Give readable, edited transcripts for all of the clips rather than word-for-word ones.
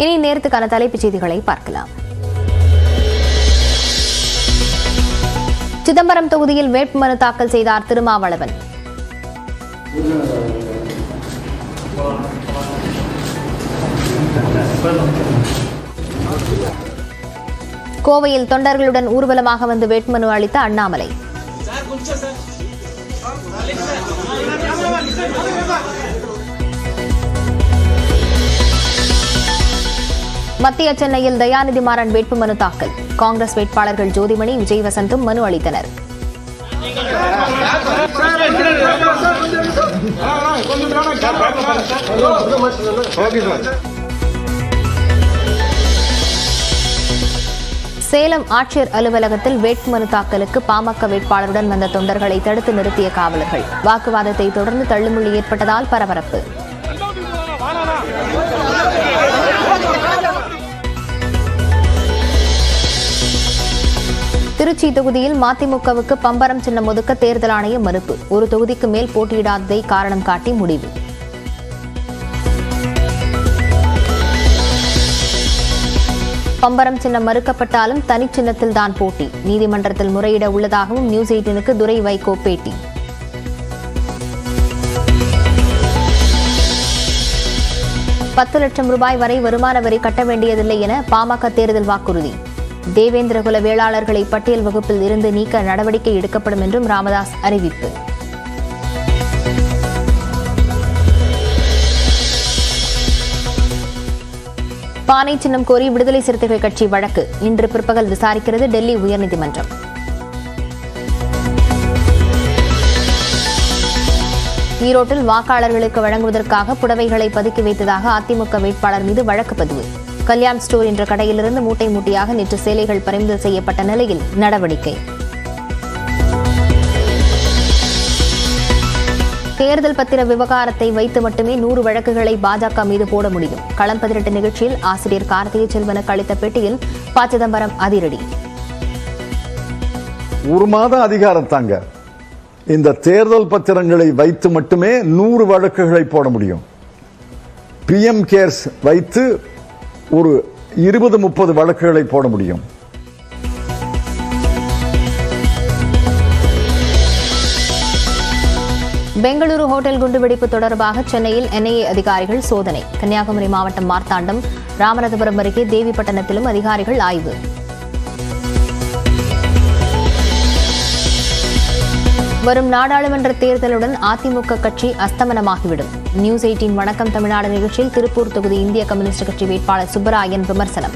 இனி நேரத்துக்கான தலைப்புச் செய்திகளை பார்க்கலாம். சிதம்பரம் தொகுதியில் வேட்புமனு தாக்கல் செய்தார் திருமாவளவன். கோவையில் தொண்டர்களுடன் ஊர்வலமாக வந்து வேட்புமனு அளித்த அண்ணாமலை. மத்திய சென்னையில் தயாநிதி மாறன் வேட்புமனு தாக்கல். காங்கிரஸ் வேட்பாளர்கள் ஜோதிமணி, விஜய் வசந்தும் மனு அளித்தனர். சேலம் ஆட்சியர் அலுவலகத்தில் வேட்புமனு தாக்கலுக்கு பாமக வேட்பாளருடன் வந்த தொண்டர்களை தடுத்து நிறுத்திய காவலர்கள். வாக்குவாதத்தை தொடர்ந்து தள்ளுமுள்ளி ஏற்பட்டதால் பரபரப்பு. திருச்சி தொகுதியில் மதிமுகவுக்கு பம்பரம் சின்னம் ஒதுக்க தேர்தல் ஆணையம் மறுப்பு. ஒரு தொகுதிக்கு மேல் போட்டியிடாததை காரணம் காட்டி முடிவு. பம்பரம் சின்னம் மறுக்கப்பட்டாலும் தனிச்சின்னத்தில் தான் போட்டி. நீதிமன்றத்தில் முறையிட உள்ளதாகவும் நியூஸ் 18க்கு துரை வைகோ பேட்டி. ₹10 லட்சம் வரை வருமான வரி கட்ட வேண்டியதில்லை என பாமக தேர்தல் வாக்குறுதி. தேவேந்திரகுல வேளாளர்களை பட்டியல் வகுப்பில் இருந்து நீக்க நடவடிக்கை எடுக்கப்படும் என்றும் ராமதாஸ் அறிவிப்பு. பானை சின்னம் கோரி விடுதலை சிறுத்தைகள் கட்சி வழக்கு இன்று பிற்பகல் விசாரிக்கிறது டெல்லி உயர்நீதிமன்றம். ஈரோட்டில் வாக்காளர்களுக்கு வழங்குவதற்காக புடவைகளை பதுக்கி வைத்ததாக அதிமுக வேட்பாளர் மீது வழக்கு பதிவு. கல்யாண் ஸ்டோர் என்ற கடையிலிருந்து மூட்டை மூட்டையாக நேற்று சேலைகள் பறிமுதல் செய்யப்பட்ட நிலையில் நடவடிக்கை. தேர்தல் பத்திர விவகாரத்தை வைத்து மட்டுமே 100 வழக்குகளை பாஜக மீது போட முடியும். களம் 18 நிகழ்ச்சியில் ஆசிரியர் கார்த்திகை செல்வனுக்கு அளித்த பேட்டியில் ப. சிதம்பரம் அதிரடி. ஒரு மாத அதிகாரம் தாங்க. இந்த தேர்தல் பத்திரங்களை வைத்து மட்டுமே 100 வழக்குகளை போட முடியும். PM கேர்ஸ் வைத்து ஒரு 20-30 வழக்குகளை போட முடியும். பெங்களூரு ஹோட்டல் குண்டுவெடிப்பு தொடர்பாக சென்னையில் NIA அதிகாரிகள் சோதனை. கன்னியாகுமரி மாவட்டம் மார்த்தாண்டம், ராமநாதபுரம் அருகே தேவிப்பட்டணத்திலும் அதிகாரிகள் ஆய்வு. வரும் நாடாளுமன்ற தேர்தலுடன் அதிமுக கட்சி அஸ்தமனமாகிவிடும். நியூஸ் 18 வணக்கம் தமிழ்நாடு நிகழ்ச்சியில் திருப்பூர் தொகுதி இந்திய கம்யூனிஸ்ட் கட்சி வேட்பாளர் சுப்பராயன் விமர்சனம்.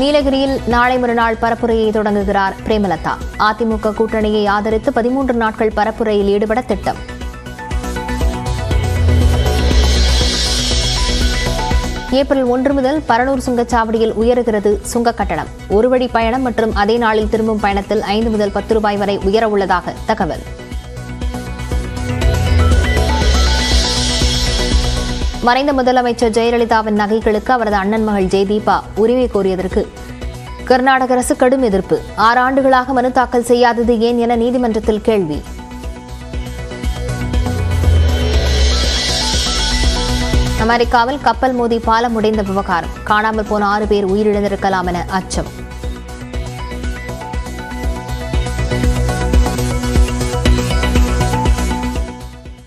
நீலகிரியில் நாளை மறுநாள் பரப்புரையை தொடங்குகிறார் பிரேமலதா. அதிமுக கூட்டணியை ஆதரித்து 13 நாட்கள் பரப்புரையில் ஈடுபட திட்டம். ஏப்ரல் 1 முதல் பரனூர் சுங்கச்சாவடியில் உயருகிறது சுங்க கட்டணம். ஒரு வழி பயணம் மற்றும் அதே நாளில் திரும்பும் பயணத்தில் ₹5 முதல் ₹10 வரை உயர உள்ளதாக தகவல். மறைந்த முதலமைச்சர் ஜெயலலிதாவின் நகைகளுக்கு அவரது அண்ணன் மகள் ஜெயதீபா உரிமை கோரியதற்கு கர்நாடக அரசு கடும் எதிர்ப்பு. 6 ஆண்டுகளாக மனு தாக்கல் செய்யாதது ஏன் என நீதிமன்றத்தில் கேள்வி. அமெரிக்காவில் கப்பல் மோதி பாலம் உடைந்த விவகாரம். காணாமல் போன 6 பேர் உயிரிழந்திருக்கலாம் என அச்சம்.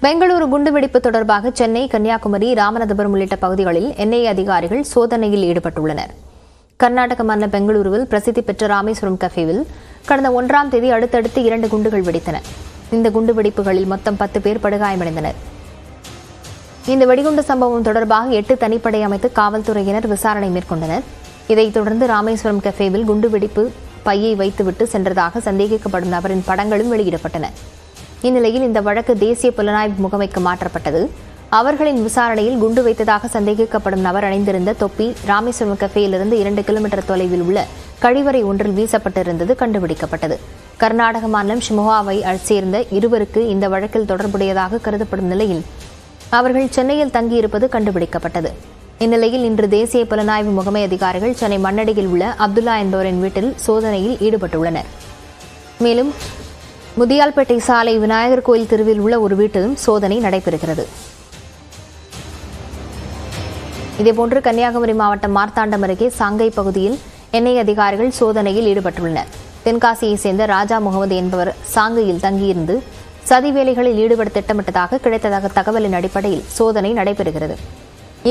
பெங்களூரு குண்டுவெடிப்பு தொடர்பாக சென்னை, கன்னியாகுமரி, ராமநாதபுரம் உள்ளிட்ட பகுதிகளில் NIA அதிகாரிகள் சோதனையில் ஈடுபட்டுள்ளனர். கர்நாடக மாநில பெங்களூருவில் பிரசித்தி பெற்ற ராமேஸ்வரம் கஃபேவில் கடந்த 1ஆம் தேதி அடுத்தடுத்து 2 குண்டுகள் வெடித்தன. இந்த குண்டுவெடிப்புகளில் மொத்தம் 10 பேர் படுகாயமடைந்தனர். இந்த வெடிகுண்டு சம்பவம் தொடர்பாக 8 தனிப்படை அமைத்து காவல்துறையினர் விசாரணை மேற்கொண்டனர். இதைத் தொடர்ந்து ராமேஸ்வரம் கஃபேவில் குண்டுவெடிப்பு பையை வைத்துவிட்டு சென்றதாக சந்தேகிக்கப்படும் நபரின் படங்களும் வெளியிடப்பட்டன. இந்நிலையில் இந்த வழக்கு தேசிய புலனாய்வு முகமைக்கு மாற்றப்பட்டது. அவர்களின் விசாரணையில் குண்டு வைத்ததாக சந்தேகிக்கப்படும் நபர் அணிந்திருந்த தொப்பி ராமேஸ்வரம் கஃபேயிலிருந்து 2 கிலோமீட்டர் தொலைவில் உள்ள கழிவறை ஒன்றில் வீசப்பட்டிருந்தது கண்டுபிடிக்கப்பட்டது. கர்நாடக மாநிலம் ஷிமோகாவை சேர்ந்த 2 இந்த வழக்கில் தொடர்புடையதாக கருதப்படும் நிலையில் அவர்கள் சென்னையில் தங்கியிருப்பது கண்டுபிடிக்கப்பட்டது. இந்நிலையில் இன்று தேசிய புலனாய்வு முகமை அதிகாரிகள் சென்னை மண்ணடியில் உள்ள அப்துல்லா என்பவரின் வீட்டில் சோதனையில் ஈடுபட்டுள்ளனர். மேலும் முதியால்பேட்டை சாலை விநாயகர் கோயில் தெருவில் உள்ள ஒரு வீட்டிலும் சோதனை நடைபெறுகிறது. இதேபோன்று கன்னியாகுமரி மாவட்டம் மார்த்தாண்டம் அருகே சாங்கை பகுதியில் என்ஐஏ அதிகாரிகள் சோதனையில் ஈடுபட்டுள்ளனர். தென்காசியைச் சேர்ந்த ராஜா முகமது என்பவர் சாங்கையில் தங்கியிருந்து சதி வேலைகளில் ஈடுபட திட்டமிட்டதாக கிடைத்த தகவலின் அடிப்படையில் சோதனை நடைபெறுகிறது.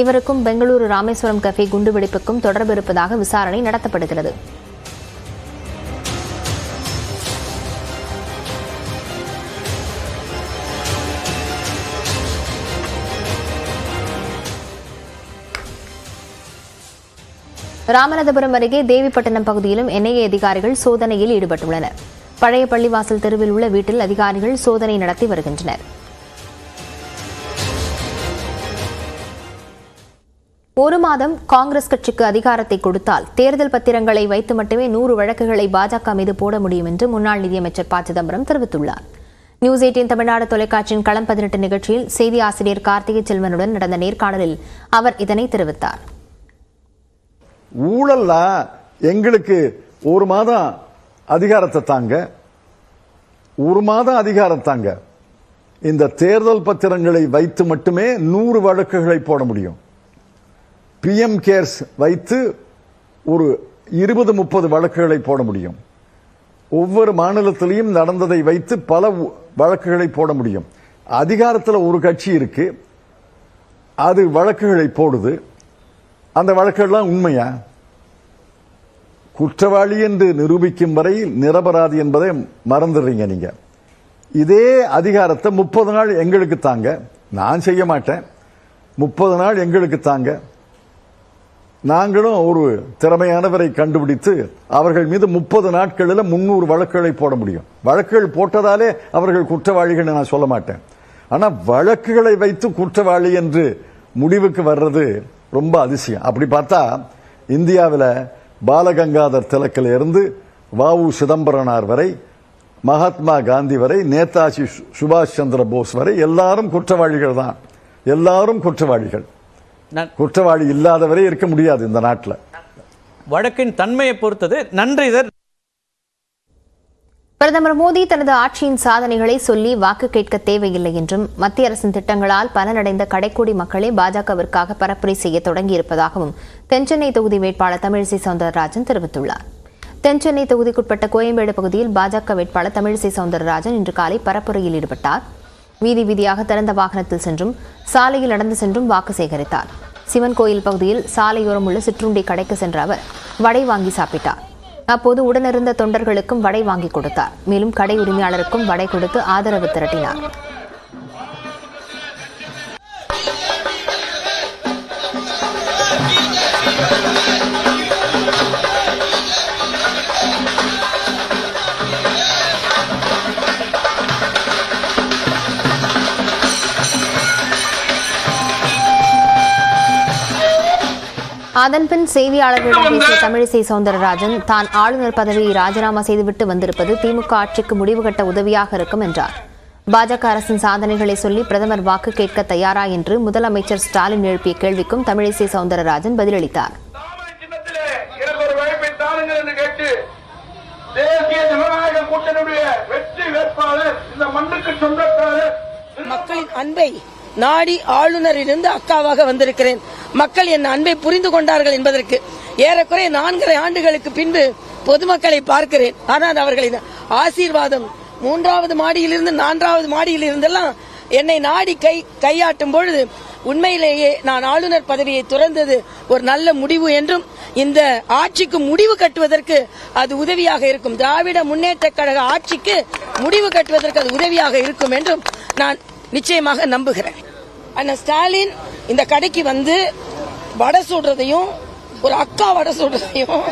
இவருக்கும் பெங்களூரு ராமேஸ்வரம் கஃபே குண்டுவெடிப்புக்கும் தொடர்பு இருப்பதாக விசாரணை நடத்தப்படுகிறது. ராமநாதபுரம் அருகே தேவிப்பட்டினம் பகுதியிலும் என்ஐஏ அதிகாரிகள் சோதனையில் ஈடுபட்டுள்ளனர். பழைய பள்ளிவாசல் தெருவில் உள்ள வீட்டில் அதிகாரிகள் சோதனை நடத்தி வருகின்றனர். ஒரு மாதம் காங்கிரஸ் கட்சிக்கு அதிகாரத்தை கொடுத்தால் தேர்தல் பத்திரங்களை வைத்து மட்டுமே 100 வழக்குகளை பாஜக மீது போட முடியும் என்று முன்னாள் நிதியமைச்சர் ப. சிதம்பரம் தெரிவித்துள்ளார். நியூஸ் 18 தமிழ்நாடு தொலைக்காட்சியின் களம் 18 நிகழ்ச்சியில் செய்தி ஆசிரியர் கார்த்திகை செல்வனுடன் நடந்த நேர்காணலில் அவர் இதனை தெரிவித்தார். ஊழல்ல எங்களுக்கு ஒரு மாதம் அதிகாரத்தை தாங்க, ஒரு மாதம் அதிகாரம் தாங்க. இந்த தேர்தல் பத்திரங்களை வைத்து மட்டுமே 100 வழக்குகளை போட முடியும். பிஎம் கேர்ஸ் வைத்து ஒரு 20-30 வழக்குகளை போட முடியும். ஒவ்வொரு மாநிலத்திலையும் நடந்ததை வைத்து பல வழக்குகளை போட முடியும். அதிகாரத்தில் ஒரு கட்சி இருக்கு, அது வழக்குகளை போடுது. அந்த வழக்கெல்லாம் உண்மையா? குற்றவாளி என்று நிரூபிக்கும் வரை நிரபராதி என்பதை மறந்துடுறீங்க நீங்க. இதே அதிகாரத்தை 30 நாள் எங்களுக்கு தாங்க, நான் செய்ய மாட்டேன். 30 நாள் எங்களுக்கு தாங்க, நாங்களும் ஒரு திறமையானவரை கண்டுபிடித்து அவர்கள் மீது 30 நாட்களில் 300 வழக்குகளை போட முடியும். வழக்குகள் போட்டதாலே அவர்கள் குற்றவாளிகள் நான் சொல்ல மாட்டேன். ஆனா வழக்குகளை வைத்து குற்றவாளி என்று முடிவுக்கு வர்றது ரொம்ப அதிசயம். அப்படி பார்த்தா இந்தியாவில் பாலகங்காதர் திலக்கில் இருந்து வ.உ. சிதம்பரனார் வரை, மகாத்மா காந்தி வரை, நேதாஜி சுபாஷ் சந்திர போஸ் வரை எல்லாரும் குற்றவாளிகள் தான். எல்லாரும் குற்றவாளிகள். குற்றவாளி இல்லாதவரை இருக்க முடியாது இந்த நாட்டில். வழக்கின் தன்மையை பொறுத்தது. நன்றி சார். பிரதமர் மோடி தனது ஆட்சியின் சாதனைகளை சொல்லி வாக்கு கேட்க தேவையில்லை என்றும் மத்திய அரசின் திட்டங்களால் பலனடைந்த கடைக்கோடி மக்களே பாஜகவிற்காக பரப்புரை செய்ய தொடங்கியிருப்பதாகவும் தென்சென்னை தொகுதி வேட்பாளர் தமிழிசை சவுந்தரராஜன் தெரிவித்துள்ளார். தென்சென்னை தொகுதிக்குட்பட்ட கோயம்பேடு பகுதியில் பாஜக வேட்பாளர் தமிழிசை சவுந்தரராஜன் இன்று காலை பரப்புரையில் ஈடுபட்டார். வீதி வீதியாக திறந்த வாகனத்தில் சென்றும் சாலையில் நடந்து சென்றும் வாக்கு சேகரித்தார். சிவன் கோயில் பகுதியில் சாலையோரம் உள்ள சிற்றுண்டி கடைக்கு சென்ற அவர் வடை வாங்கி சாப்பிட்டார். அப்போது உடனிருந்த தொண்டர்களுக்கும் வடை வாங்கி கொடுத்தார். மேலும் கடை உரிமையாளருக்கும் வடை கொடுத்து ஆதரவு திரட்டினார். அதன்பின் செய்தியாளர்களிடம் பேசிய தமிழிசை சவுந்தரராஜன் தான் ஆளுநர் பதவியை ராஜினாமா செய்துவிட்டு வந்திருப்பது திமுக ஆட்சிக்கு முடிவு கட்ட உதவியாக இருக்கும் என்றார். பாஜக அரசின் சாதனைகளை சொல்லி பிரதமர் வாக்கு கேட்க தயாரா என்று முதலமைச்சர் ஸ்டாலின் எழுப்பிய கேள்விக்கும் தமிழிசை சவுந்தரராஜன் பதிலளித்தார். மக்களின் அன்பை நாடி ஆளுநரிலிருந்து அக்காவாக வந்திருக்கிறேன். மக்கள் என் அன்பை புரிந்து கொண்டார்கள் என்பதற்கு ஏறக்குறைய 4.5 ஆண்டுகளுக்கு பின்பு பொதுமக்களை பார்க்கிறேன். ஆனால் அவர்களின் ஆசீர்வாதம் 3வது மாடியிலிருந்து 4வது மாடியில் இருந்தெல்லாம் என்னை நாடி கையாட்டும் பொழுது உண்மையிலேயே நான் ஆளுநர் பதவியை துறந்தது ஒரு நல்ல முடிவு என்றும் இந்த ஆட்சிக்கு முடிவு கட்டுவதற்கு அது உதவியாக இருக்கும், திராவிட முன்னேற்ற கழக ஆட்சிக்கு முடிவு கட்டுவதற்கு அது உதவியாக இருக்கும் என்றும் நான் நிச்சயமாக நம்புகிறேன். அண்ணா ஸ்டாலின் இந்த கடைக்கு வந்து வடை சுடுறதையும் ஒரு அக்கா வடை சுடுறதையும்,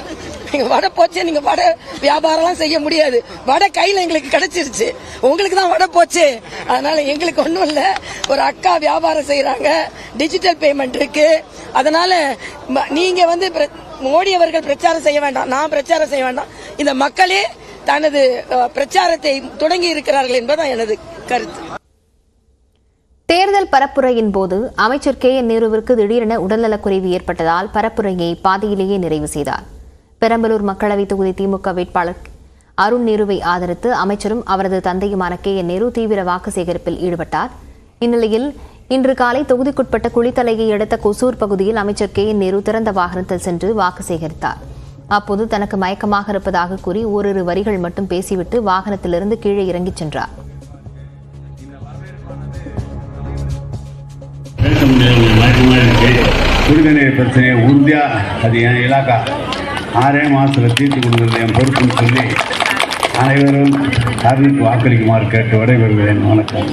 நீங்க வடை போச்சே, நீங்க வடை வியாபாரம் செய்ய முடியாது, வடை கையில எங்களுக்கு கிடைச்சிருச்சு, உங்களுக்கு தான் வடை போச்சு, அதனால எங்களுக்கு ஒன்றும் இல்லை, ஒரு அக்கா வியாபாரம் செய்யறாங்க, டிஜிட்டல் பேமெண்ட் இருக்கு, அதனால நீங்க வந்து மோடி அவர்கள் பிரச்சாரம் செய்ய வேண்டாம், நான் பிரச்சாரம் செய்ய வேண்டாம், இந்த மக்களே தனது பிரச்சாரத்தை தொடங்கி இருக்கிறார்கள் என்பதுதான் எனது கருத்து. தேர்தல் பரப்புரையின் போது அமைச்சர் கே.என். நேருவிற்கு திடீரென உடல்நலக்குறைவு ஏற்பட்டதால் பரப்புரையை பாதியிலேயே நிறைவு செய்தார். பெரம்பலூர் மக்களவைத் தொகுதி திமுக வேட்பாளர் அருண் நேருவை ஆதரித்து அமைச்சரும் அவரது தந்தையுமான KN நேரு தீவிர வாக்கு சேகரிப்பில் ஈடுபட்டார். இந்நிலையில் இன்று காலை தொகுதிக்குட்பட்ட குளித்தலையை அடுத்த கொசூர் பகுதியில் அமைச்சர் KN நேரு திறந்த வாகனத்தில் சென்று வாக்கு சேகரித்தார். அப்போது தனக்கு மயக்கமாக இருப்பதாக கூறி ஓரிரு வரிகள் மட்டும் பேசிவிட்டு வாகனத்திலிருந்து கீழே இறங்கிச் சென்றார். குடிநீர் பிரச்சனையை உறுதியா அது என் இலாக்கா 6 மாசத்துல தீர்த்து கொடுக்கிறது என் பொறுப்புன்னு சொல்லி அனைவரும் அருளுக்கு வாக்களிக்குமாறு கேட்டு விடைபெறுகிறேன். வணக்கம்.